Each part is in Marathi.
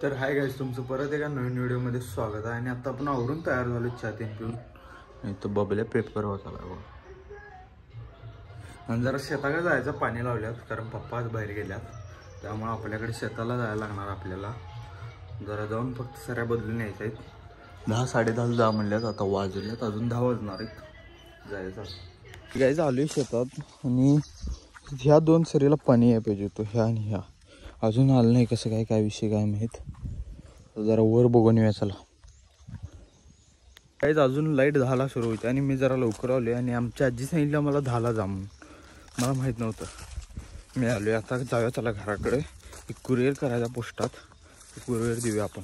तर हाय गाईस, तुमचं परत एका नवीन व्हिडिओमध्ये स्वागत आहे. आणि आता आपण आवरून तयार झालो चहा तीन पिऊन. नाही तर बबल्या पेपर होता बघा. आणि जरा शेताकडे जायचं, पाणी लावल्यात कारण पप्पा आज बाहेर गेल्यात. त्यामुळे आपल्याकडे शेताला जायला लागणार आपल्याला. जरा जाऊन फक्त सऱ्या बदलून यायच्या आहेत. 10-10:30 जा म्हणल्यात, आता वाजल्यात अजून 10 वाजणार आहेत जायचं. गाईस आलोय शेतात आणि ह्या 2 सरीला पाणी यायला पाहिजे होतं, ह्या आणि ह्या. अजून आलं नाही, कसं काय विषय काय माहीत. जरा वर बघून येऊया चला. काहीच अजून लाईट 10ला सुरू होते आणि मी जरा लवकर आलो आणि आमच्या आजी सांगितलं मला 10ला जा म्हणून. मला माहीत नव्हतं. मी आलो आहे. आता जाऊया चला घराकडे. एक कुरिअर करायचा पोस्टात, कुरिअर देऊया आपण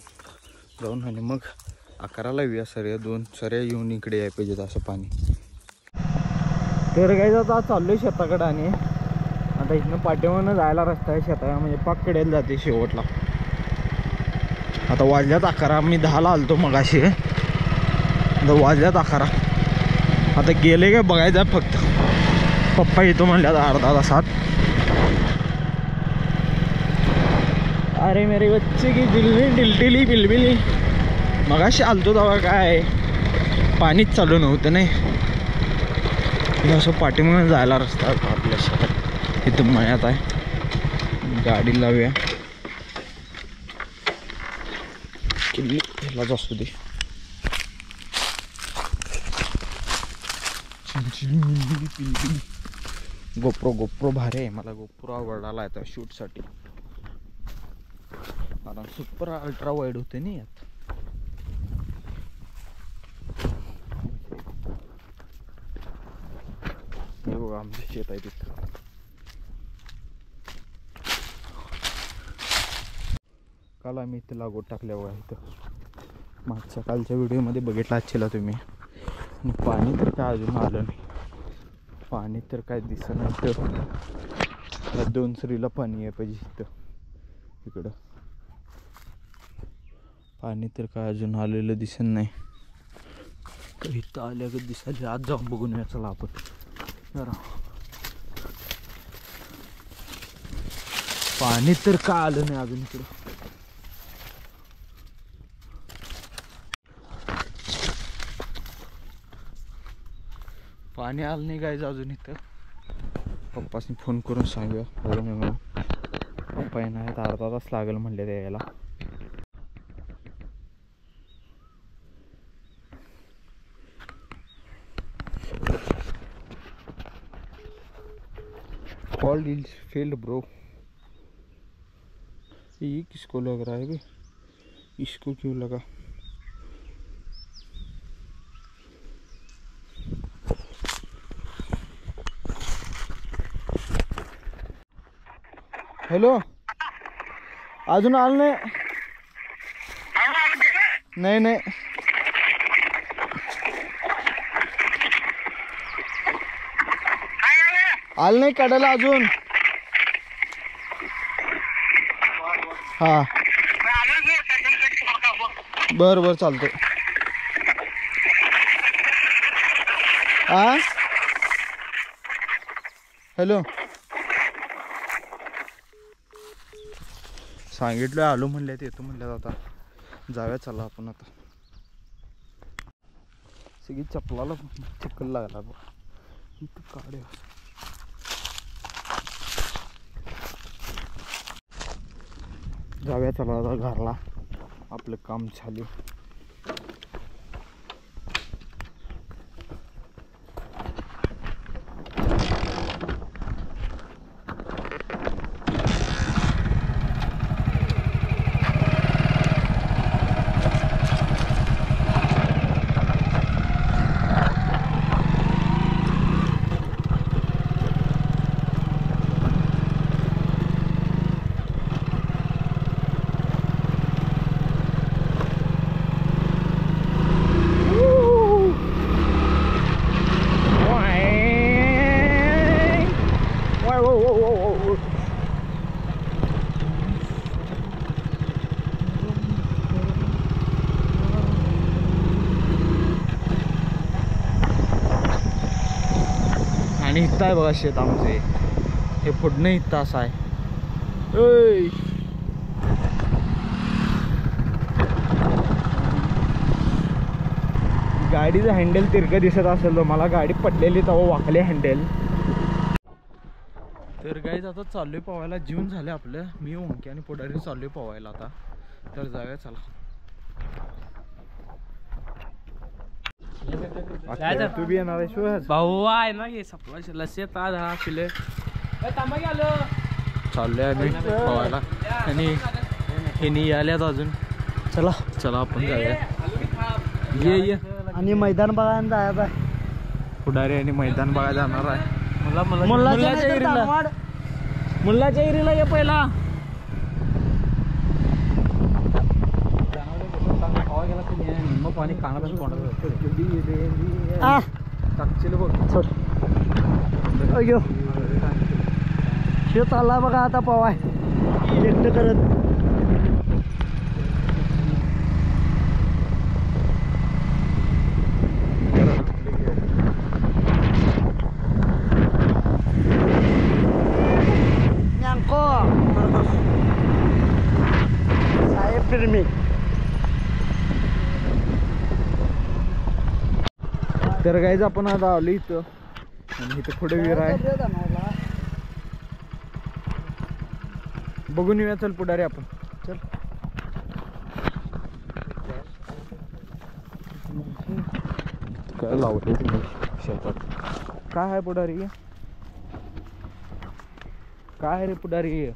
जाऊन. आणि मग 11ला येऊया. सऱ्या 2 सऱ्या येऊन इकडे यायला पाहिजेत असं पाणी. तर काही आता चाललो आहे शेताकडे. आणि आता इथनं पाठीमागनं जायला रस्ता आहे शेता, म्हणजे पाककडेला जाते शेवटला. आता वाजल्यात 11. मी 10ला आलतो मगाशी. आता वाजल्यात 11. आता गेले काय बघायचं फक्त. पप्पा येतो म्हणल्यात अर्धा तासात. अरे मेरे बच्चे की डिलटिली बिलबिली. मगाशी आलतो तेव्हा काय पाणीच चालू नव्हतं नाही. असं पाठीमागून जायला रस्ता आपल्या शेतात. इथं मळ्यात आहे. गाडी लावूया. किल्ली ह्यालाच असू दे. गोप्रो भारी आहे. मला गोप्रो आवडला आता शूटसाठी. कारण सुपर अल्ट्रा वाईड होते ना यात. हे बघा आमचे शेत आहे तिथं. काल आम्ही इथं लागवड टाकल्या बघा. इथं मागच्या कालच्या व्हिडिओमध्ये बघितला आजच्याला तुम्ही. आणि पाणी तर काय अजून आलं नाही. पाणी तर काय दिसत नाही. तर 2 सरीला पाणी आहे पाहिजे इथं. इकडं पाणी तर काय अजून आलेलं दिसत नाही. इथं आल्यागत दिसायला. आज जाऊन बघून या चला आपण जरा. पाणी तर काय आलं नाही अजून इकडं. पाणी आलं नाही गायचं अजून इथं. पप्पासनी फोन करून सांगूया बरं म्हणून. पप्पा येणार आहेत, अर्धा तास लागेल म्हणले ते यायला. Call deal failed bro. ये किसको लग रहा है भाई? इसको क्यों लगा? हॅलो, अजून आलं नाही. नाही आलं नाही काढायला अजून. हा बर चालतंय. हा हॅलो, सांगितलं आलो म्हणल्यात, येतो म्हणल्यात. आता जाऊया चला आपण. आता सगळी चपलाला चिखल लागला बघ. इथं काढ्या जाऊया चला आता घरला. आपलं काम चालू. आणि इथं आहे बघा शेत आमचे. हे पुढनं इथं असं आहे. गाडीचं हँडल तिरकं दिसत असेल तर मला गाडी पडलेली तेव्हा वाकले हँडल. तर गाईज आता चाललोय पोवायला. जीवन झालं आपलं. मी ओंकी आणि पुढारी चाललोय पोवायला आता. तर जाऊया चला. तू बी येणार आहेस भाऊ आहे ना ये सपला लस्सी आता पिले चाललोय आम्ही पोवायला आणि हे आल्यात अजून. चला चला आपण जाऊया. ये आणि मैदान बघायला जायचं आहे. पुढारी आणि मैदान बघायला जाणार आहे. मुल्लाच्या एरीला ये पहिला. मग पाणी कानापासून शेत आला बघा आता पवाय एकटं करत. साहेब प्रेमी. तर गाईज आपण आता आलो इथं आणि इथं पुढे विहीर आहे. बघून येऊया. चल पुढारी आपण. चल काय लावले शेतात. काय आहे पुढारी. काय रे पुढारी.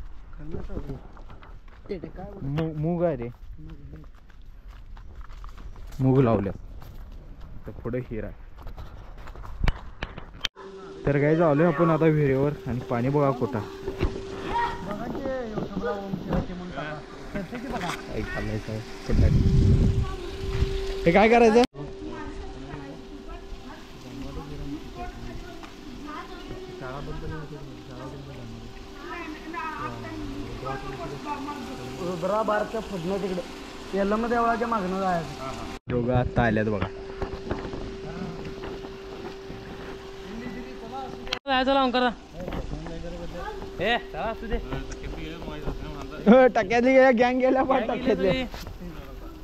मूग आहे रे. मूग लावल्या तर पुढे हिर आहे. तर काय झालोय आपण आता विहिरीवर आणि पाणी बघा कुठं. हे काय करायचं. बारचं फुटणं तिकडे तेलम देवळाच्या मागणं जायचं. दोघं आता आल्यात बघा. चला ओंकार ए चला असू दे. टक्क्यातली गँग गेल्या पण टक्क्यातले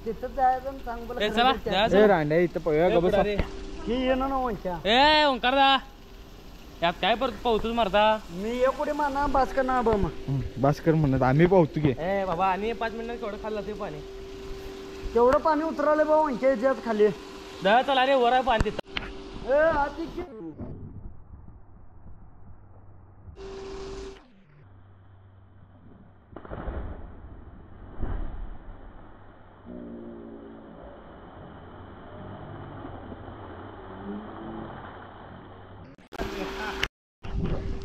तिथं जायचं. सांग बोला चला रांड्या इथं पळूया गबस. की येणं ना वंच्या. ए ओंकार दा यात काय परत पावतूच मारता. मी एक कुठे माना भास्कर ना बा मग भास्कर म्हणत आम्ही पाहतो की. ए बाबा आणि 5 मिनिटात केवढं खाल्लं ते पाणी. तेवढं पाणी उतरवलं बा वंच्या याच्यात खाली. दहा चला रे वर आहे पाणी तिथं.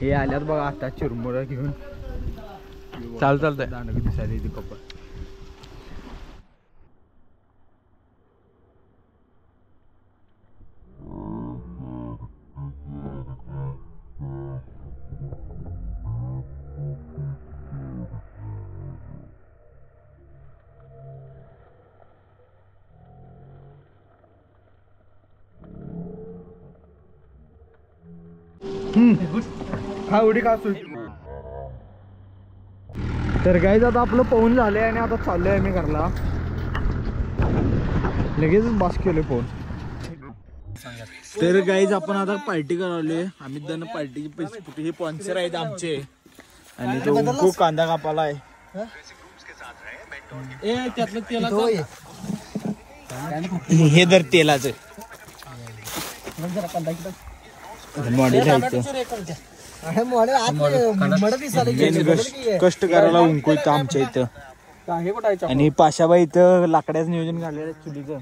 हे आल्यात बघा आता चिरमुरा घेऊन. चालतंय दांडक दिसायला इथे कपड. हा उडी का. तर गाईज आता आपलं पोहून झालंय आणि आता चाललोय आम्ही घरला. लगेच बस केलोय पोहून. तर गाईज आपण आता पार्टी करालोय. आम्ही दन पार्टीची पैसे हे स्पॉन्सर आहेत आमचे. आणि तो उंकू कांदा कापाला आहे. त्यातलं तेलाचं हे दर तेलाचं कष्ट करायला उंकू इथं आमच्या इथं. आणि पाशाबाई इथं लाकड्याचं नियोजन घाललेलं चुलीचं.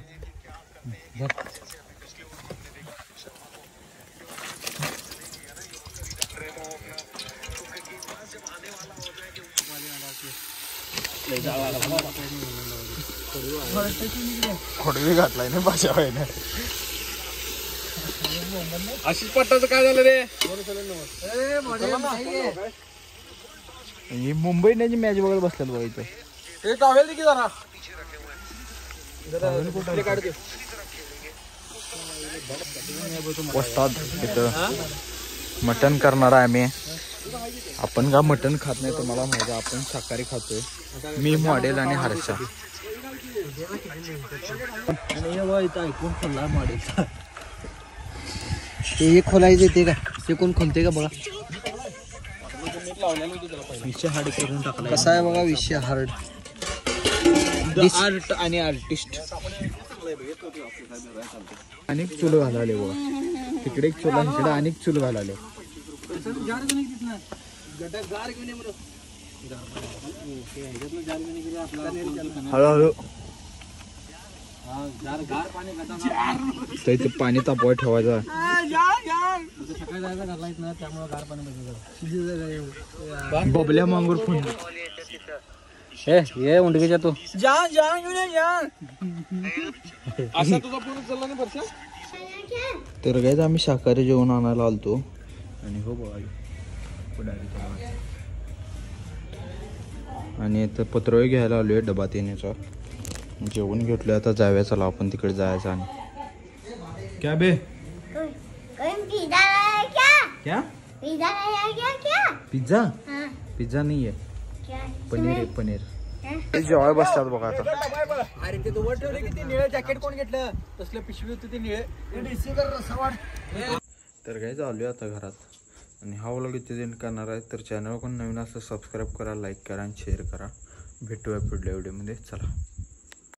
खोडवी घातलाय ना पाशाबाईने. आशिष पट्टाचं काय झालं रे. मुंबई इंडियनची मॅच बघत बसतात बघा इथं. वस्ताद इथं मटन करणार आहे आम्ही. आपण का मटन खात नाही तुम्हाला माहिती आहे. आपण शाकाहारी खातोय. मी मॉडेल आणि हर्षा. ऐकून खोला माडीचा ते एक खोलायचं येते का ते कोण खोलते का बघा विषय हार्ड करून टाकला कसा आहे बघा विषय हार्ड आर्ट आणि आर्टिस्ट अनेक चूल घालाले बघा तिकडे एक चुला इकडे अनेक चूल घालाले हळूहळू इथे पाणी तापवाय ठेवायचं बबल्या मांगूर फोन ये उंडकीच्या तू तर गाईज आम्ही शाकाहारी जेवण आणायला आलतो आणि हो बघा आणि इथं पत्रोळी घ्यायला आलोय डबा येण्याचा जेवण घेतलं आता जाऊया चला आपण तिकडे जायचं आणि क्या बे क्या पिझ्झा पिझ्झा नाही आहे पनीर आहे पनीर जेवाय बसतात बघा आता अरे ते वर ठेवले की ते निळे जॅकेट कोण घेतलं तसलं पिशवी होती ते निळे तर काय चालू आता घरात आणि हा व्लॉग इथे एंड करणार आहे तर चॅनल कोण नवीन असं सबस्क्राईब करा लाईक करा आणि शेअर करा भेटूया पुढल्या व्हिडिओमध्ये चला